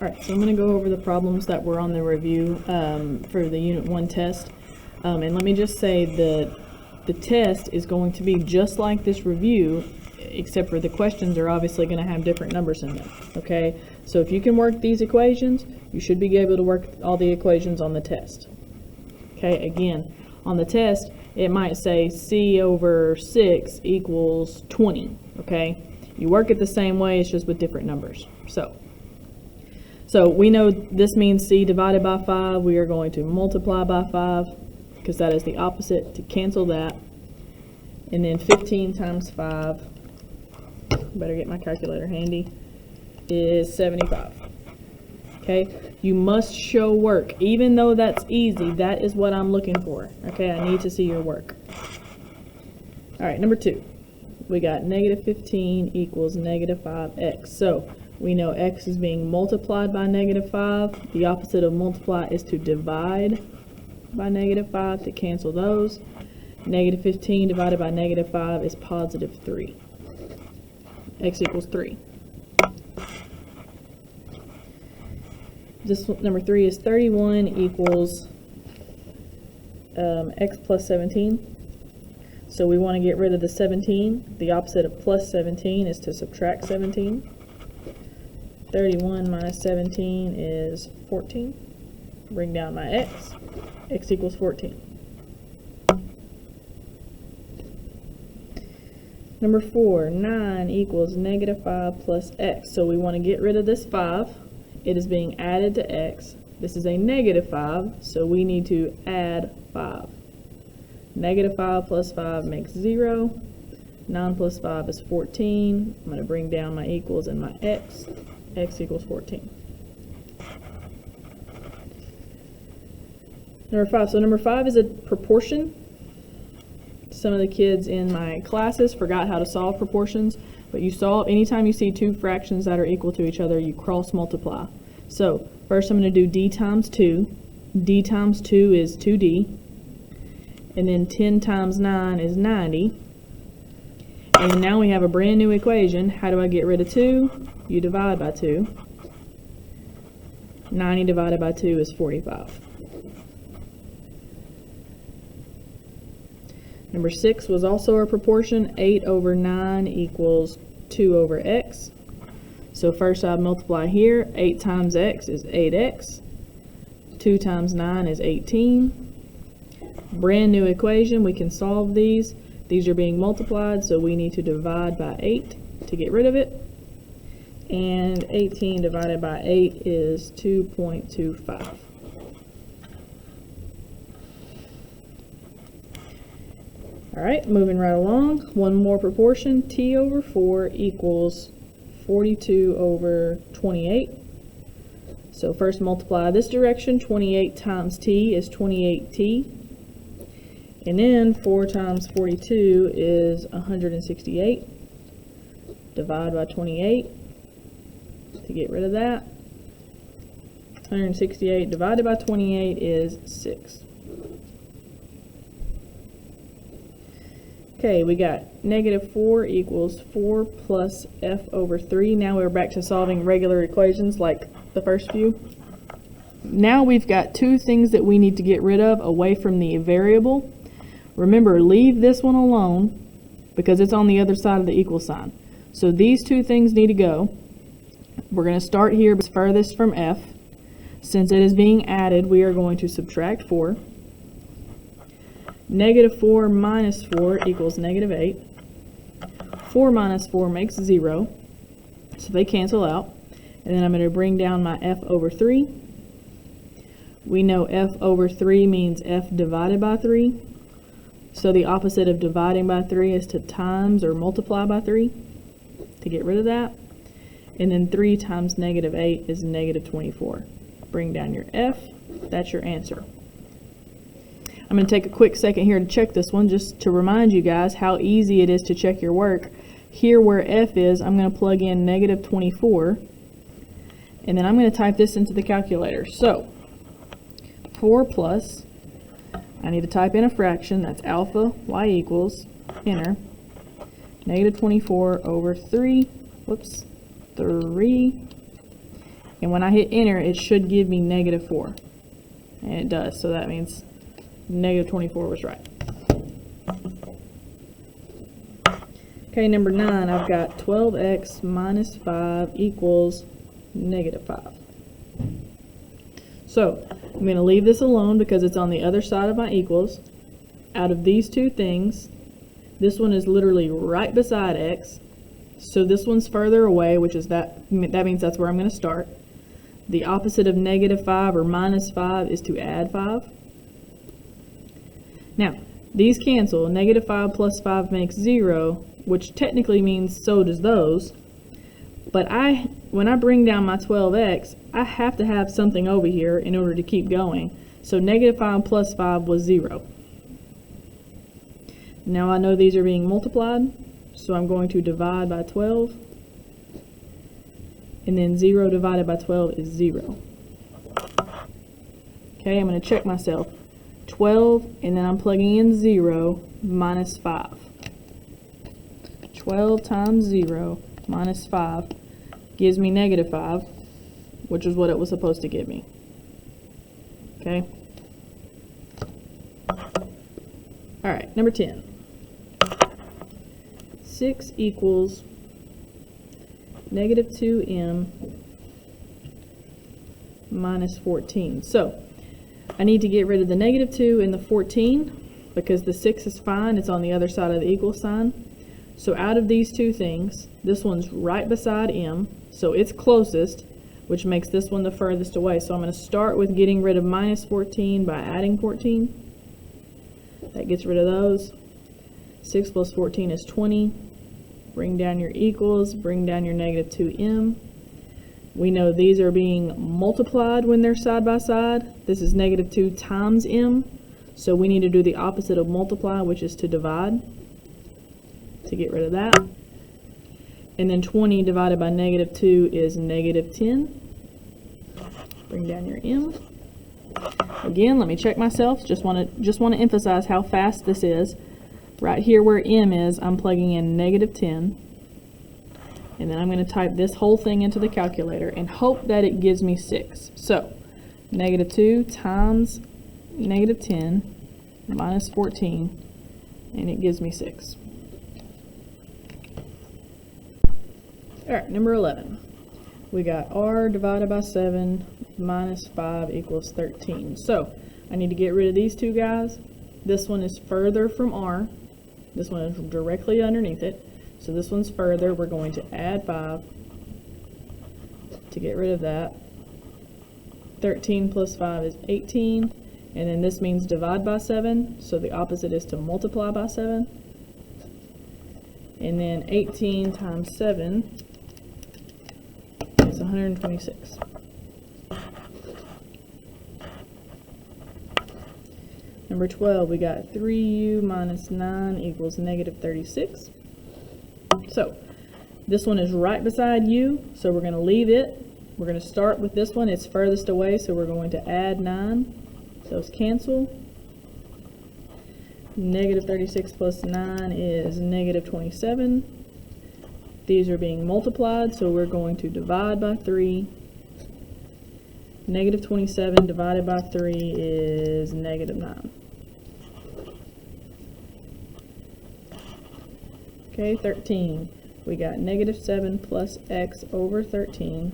Alright, so I'm going to go over the problems that were on the review for the Unit 1 test. And let me just say that the test is going to be just like this review, except for the questions are obviously going to have different numbers in them, okay? So if you can work these equations, you should be able to work all the equations on the test. Okay, again, on the test, it might say c over 6 equals 20, okay? You work it the same way, it's just with different numbers. So we know this means c divided by 5. We are going to multiply by 5, because that is the opposite, to cancel that. And then 15 times 5, better get my calculator handy, is 75. Okay, you must show work. Even though that's easy, that is what I'm looking for. Okay, I need to see your work. Alright, number 2. We got negative 15 equals negative 5x. So we know x is being multiplied by negative 5. The opposite of multiply is to divide by negative 5 to cancel those. Negative 15 divided by negative 5 is positive 3. X equals 3. This number 3 is 31 equals x plus 17. So we want to get rid of the 17. The opposite of plus 17 is to subtract 17. 31 minus 17 is 14. Bring down my x. X equals 14. Number 4, 9 equals negative 5 plus x. So we want to get rid of this 5. It is being added to x. This is a negative 5, so we need to add 5. Negative 5 plus 5 makes 0. 9 plus 5 is 14. I'm going to bring down my equals and my x. X equals 14. Number 5. So number 5 is a proportion. Some of the kids in my classes forgot how to solve proportions, but you solve anytime you see two fractions that are equal to each other, you cross multiply. So first I'm going to do d times 2. D times 2 is 2d. And then 10 times 9 is 90. And now we have a brand new equation. How do I get rid of 2? You divide by 2. 90 divided by 2 is 45. Number 6 was also a proportion. 8 over 9 equals 2 over x. So first I multiply here. 8 times x is 8x. 2 times 9 is 18. Brand new equation. We can solve these. These are being multiplied, so we need to divide by 8 to get rid of it. And 18 divided by 8 is 2.25. Alright, moving right along. One more proportion. T over 4 equals 42 over 28. So first multiply this direction. 28 times t is 28t. And then 4 times 42 is 168. Divide by 28 to get rid of that. 168 divided by 28 is 6. Okay, we got negative 4 equals 4 plus f over 3. Now we're back to solving regular equations like the first few. Now we've got two things that we need to get rid of away from the variable. Remember, leave this one alone because it's on the other side of the equal sign. So these two things need to go. We're going to start here furthest from f. Since it is being added, we are going to subtract 4. Negative 4 minus 4 equals negative 8. 4 minus 4 makes 0. So they cancel out. And then I'm going to bring down my f over 3. We know f over 3 means f divided by 3. So the opposite of dividing by 3 is to times or multiply by 3 to get rid of that. And then 3 times negative 8 is negative 24. Bring down your f. That's your answer. I'm going to take a quick second here to check this one just to remind you guys how easy it is to check your work. Here where f is, I'm going to plug in negative 24. And then I'm going to type this into the calculator. So 4 plus, I need to type in a fraction, that's alpha, y equals, enter, negative 24 over 3, 3, And when I hit enter, it should give me -4. And it does, so that means -24 was right. Okay, number 9, I've got 12x minus 5 equals -5. So, I'm going to leave this alone because it's on the other side of my equals. Out of these two things, this one is literally right beside x. So this one's further away, which is that means that's where I'm going to start. The opposite of -5 or -5 is to add 5. Now, these cancel. -5 plus 5 makes 0, which technically means so does those. But when I bring down my 12x, I have to have something over here in order to keep going. So -5 plus 5 was 0. Now I know these are being multiplied, so I'm going to divide by 12. And then 0 divided by 12 is 0. Okay, I'm going to check myself. 12, and then I'm plugging in 0 minus 5. 12 times 0 minus 5 gives me -5, which is what it was supposed to give me. Okay? Alright, number 10. 6 equals -2m minus 14. So, I need to get rid of the -2 and the 14 because the 6 is fine. It's on the other side of the equal sign. So out of these two things, this one's right beside m, so it's closest, which makes this one the furthest away. So I'm going to start with getting rid of -14 by adding 14. That gets rid of those. 6 plus 14 is 20. Bring down your equals, bring down your -2m. We know these are being multiplied when they're side by side. This is -2 times m, so we need to do the opposite of multiply, which is to divide, to get rid of that. And then 20 divided by -2 is -10. Bring down your m. Again, let me check myself. Just want to emphasize how fast this is. Right here where m is, I'm plugging in -10. And then I'm going to type this whole thing into the calculator and hope that it gives me 6. So, -2 times -10 minus 14, and it gives me 6. Alright, number 11. We got r divided by 7 minus 5 equals 13. So, I need to get rid of these two guys. This one is further from r. This one is directly underneath it. So this one's further. We're going to add 5 to get rid of that. 13 plus 5 is 18. And then this means divide by 7. So the opposite is to multiply by 7. And then 18 times 7 is 126. Number 12, we got 3u minus 9 equals -36. So, this one is right beside u, so we're going to leave it. We're going to start with this one. It's furthest away, so we're going to add 9. Those cancel. -36 plus 9 is -27. These are being multiplied, so we're going to divide by 3. -27 divided by 3 is -9. Okay, 13. We got -7 plus x over 13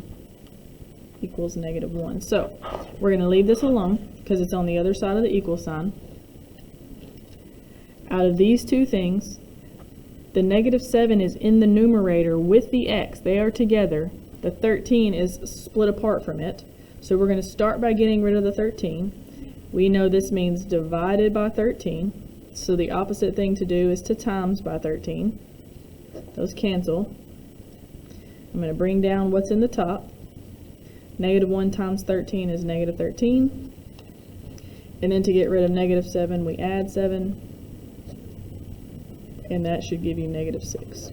equals -1. So, we're going to leave this alone because it's on the other side of the equal sign. Out of these two things, the -7 is in the numerator with the x. They are together. The 13 is split apart from it. So we're going to start by getting rid of the 13. We know this means divided by 13. So the opposite thing to do is to times by 13. Those cancel. I'm going to bring down what's in the top. -1 times 13 is -13. And then to get rid of -7, we add 7. And that should give you -6.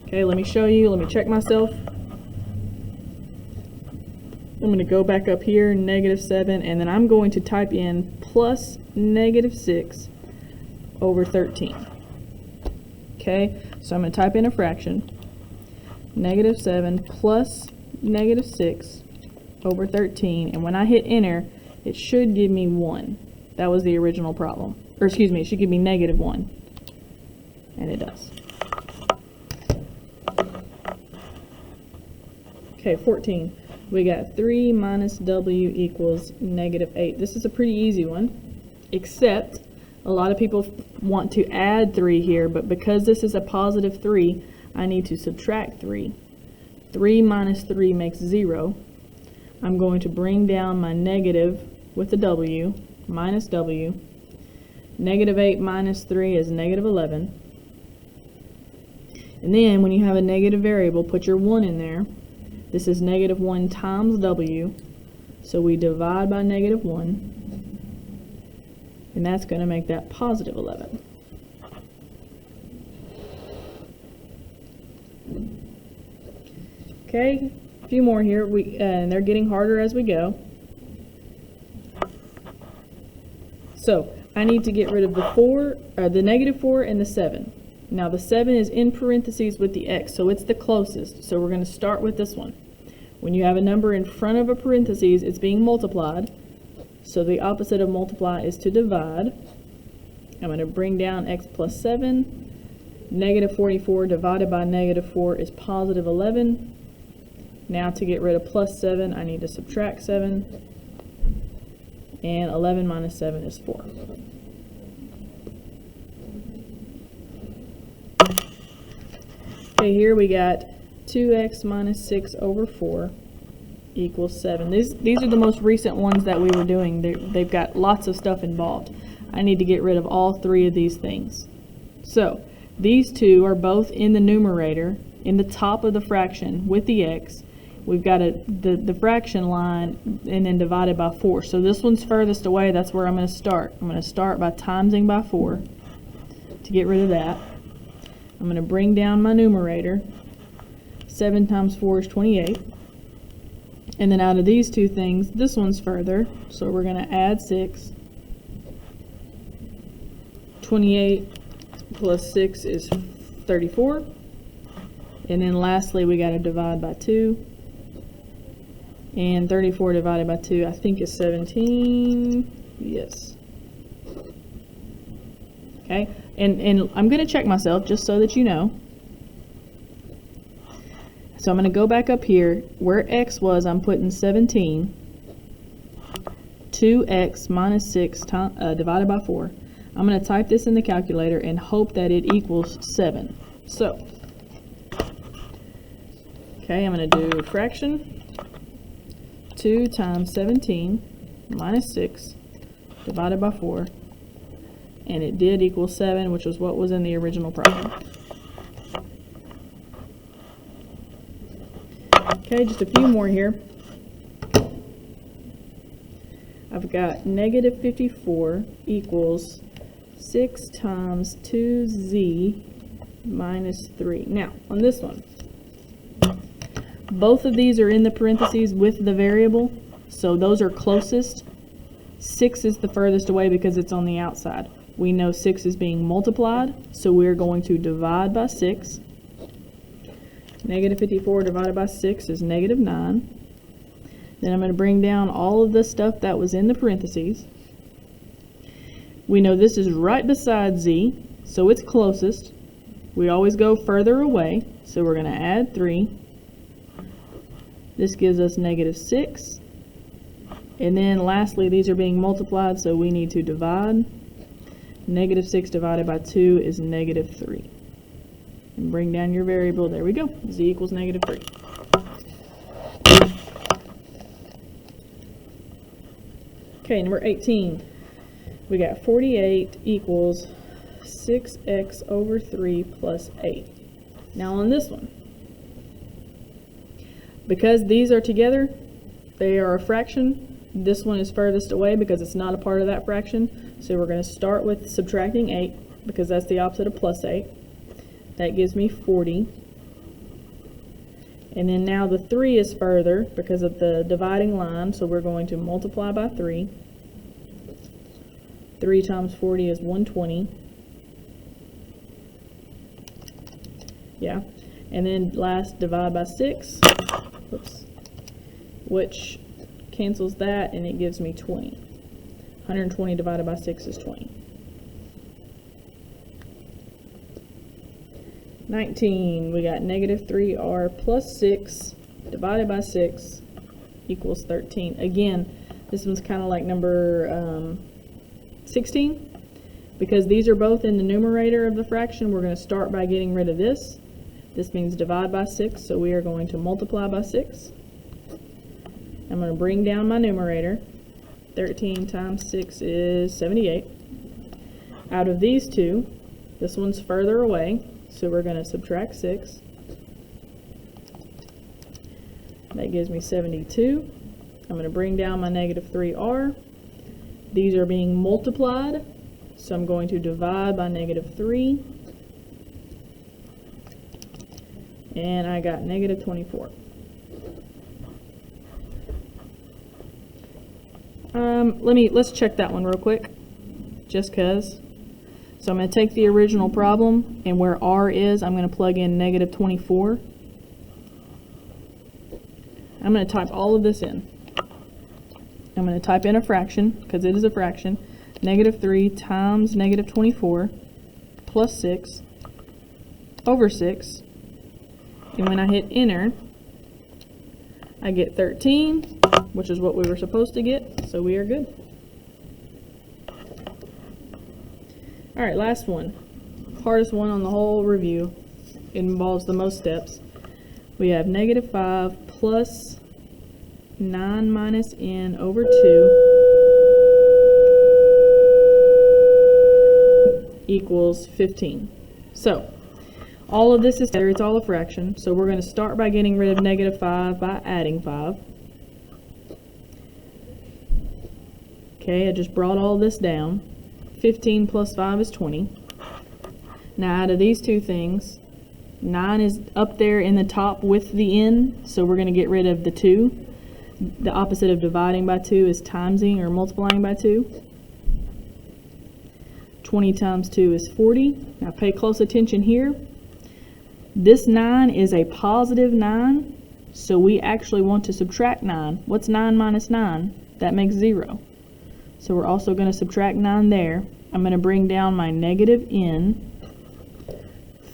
Okay, let me show you. Let me check myself. I'm going to go back up here, -7, and then I'm going to type in plus -6 over 13. Okay, so I'm going to type in a fraction. -7 plus negative 6 over 13, and when I hit enter, it should give me 1. That was the original problem. Or excuse me, it should give me negative 1. And it does. Okay, 14. We got 3 minus w equals negative 8. This is a pretty easy one, except a lot of people want to add 3 here, but because this is a positive 3, I need to subtract 3. 3 minus 3 makes 0. I'm going to bring down my negative with the w, minus w. Negative 8 minus 3 is negative 11. And then when you have a negative variable, put your 1 in there. This is negative 1 times w, so we divide by negative 1, and that's going to make that positive 11. Okay, a few more here, and they're getting harder as we go. So I need to get rid of the negative 4 and the 7. Now the 7 is in parentheses with the x, so it's the closest. So we're going to start with this one. When you have a number in front of a parentheses, it's being multiplied. So the opposite of multiply is to divide. I'm going to bring down x plus 7. Negative 44 divided by negative 4 is positive 11. Now to get rid of plus 7, I need to subtract 7. And 11 minus 7 is 4. Okay, here we got 2x minus 6 over 4 equals 7. These are the most recent ones that we were doing. They've got lots of stuff involved. I need to get rid of all 3 of these things. So these 2 are both in the numerator, in the top of the fraction with the x. We've got the fraction line and then divided by 4. So this one's furthest away. That's where I'm going to start. I'm going to start by timesing by 4 to get rid of that. I'm going to bring down my numerator. 7 times 4 is 28. And then out of these 2 things, this one's further. So we're going to add 6. 28 plus 6 is 34. And then lastly, we got to divide by 2. And 34 divided by 2, I think, is 17. Yes. Okay. And I'm going to check myself just so that you know. So I'm going to go back up here. Where x was, I'm putting 17. 2x minus 6 divided by 4. I'm going to type this in the calculator and hope that it equals 7. So, okay, I'm going to do fraction. 2 times 17 minus 6 divided by 4. And it did equal 7, which was what was in the original problem. Okay, just a few more here. I've got negative 54 equals 6 times 2z minus 3. Now, on this one, both of these are in the parentheses with the variable, so those are closest. 6 is the furthest away because it's on the outside. We know 6 is being multiplied, so we're going to divide by 6. Negative 54 divided by 6 is negative 9. Then I'm going to bring down all of the stuff that was in the parentheses. We know this is right beside z, so it's closest. We always go further away, so we're going to add 3. This gives us negative 6. And then lastly, these are being multiplied, so we need to divide. Negative 6 divided by 2 is negative 3. And bring down your variable. There we go. Z equals negative 3. Okay, number 18. We got 48 equals 6x over 3 plus 8. Now on this one, because these are together, they are a fraction. This one is furthest away because it's not a part of that fraction. So we're going to start with subtracting 8 because that's the opposite of plus 8. That gives me 40. And then now the 3 is further because of the dividing line, so we're going to multiply by 3. 3 times 40 is 120. Yeah. And then last, divide by 6. Oops. which cancels that, and it gives me 20. 120 divided by 6 is 20. 19, we got negative 3r plus 6 divided by 6 equals 13. Again, this one's kind of like number 16. Because these are both in the numerator of the fraction, we're going to start by getting rid of this. This means divide by 6, so we are going to multiply by 6. I'm going to bring down my numerator. 13 times 6 is 78. Out of these two, this one's further away, so we're going to subtract 6. That gives me 72. I'm going to bring down my negative 3r. These are being multiplied, so I'm going to divide by negative 3. And I got negative 24. Let's check that one real quick, just cause. So I'm going to take the original problem, and where r is, I'm going to plug in negative 24. I'm going to type all of this in. I'm going to type in a fraction, because it is a fraction. Negative 3 times negative 24 plus 6 over 6. And when I hit enter, I get 13, which is what we were supposed to get, so we are good. Alright, last one. Hardest one on the whole review. It involves the most steps. We have negative 5 plus 9 minus n over 2 equals 15. So, all of this is there, it's all a fraction, so we're going to start by getting rid of negative 5 by adding 5. Okay, I just brought all this down. 15 plus 5 is 20. Now out of these two things, 9 is up there in the top with the n, so we're going to get rid of the 2. The opposite of dividing by 2 is timesing or multiplying by 2. 20 times 2 is 40. Now pay close attention here. This 9 is a positive 9, so we actually want to subtract 9. What's 9 minus 9? That makes 0. So we're also going to subtract 9 there. I'm going to bring down my negative n.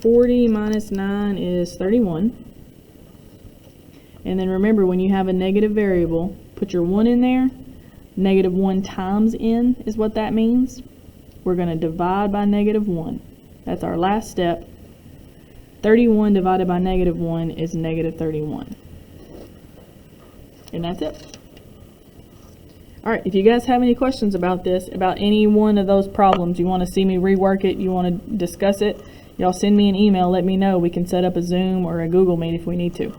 40 minus 9 is 31. And then remember, when you have a negative variable, put your 1 in there. Negative 1 times n is what that means. We're going to divide by negative 1. That's our last step. 31 divided by negative 1 is negative 31. And that's it. Alright, if you guys have any questions about this, about any one of those problems, you want to see me rework it, you want to discuss it, y'all send me an email, let me know. We can set up a Zoom or a Google Meet if we need to.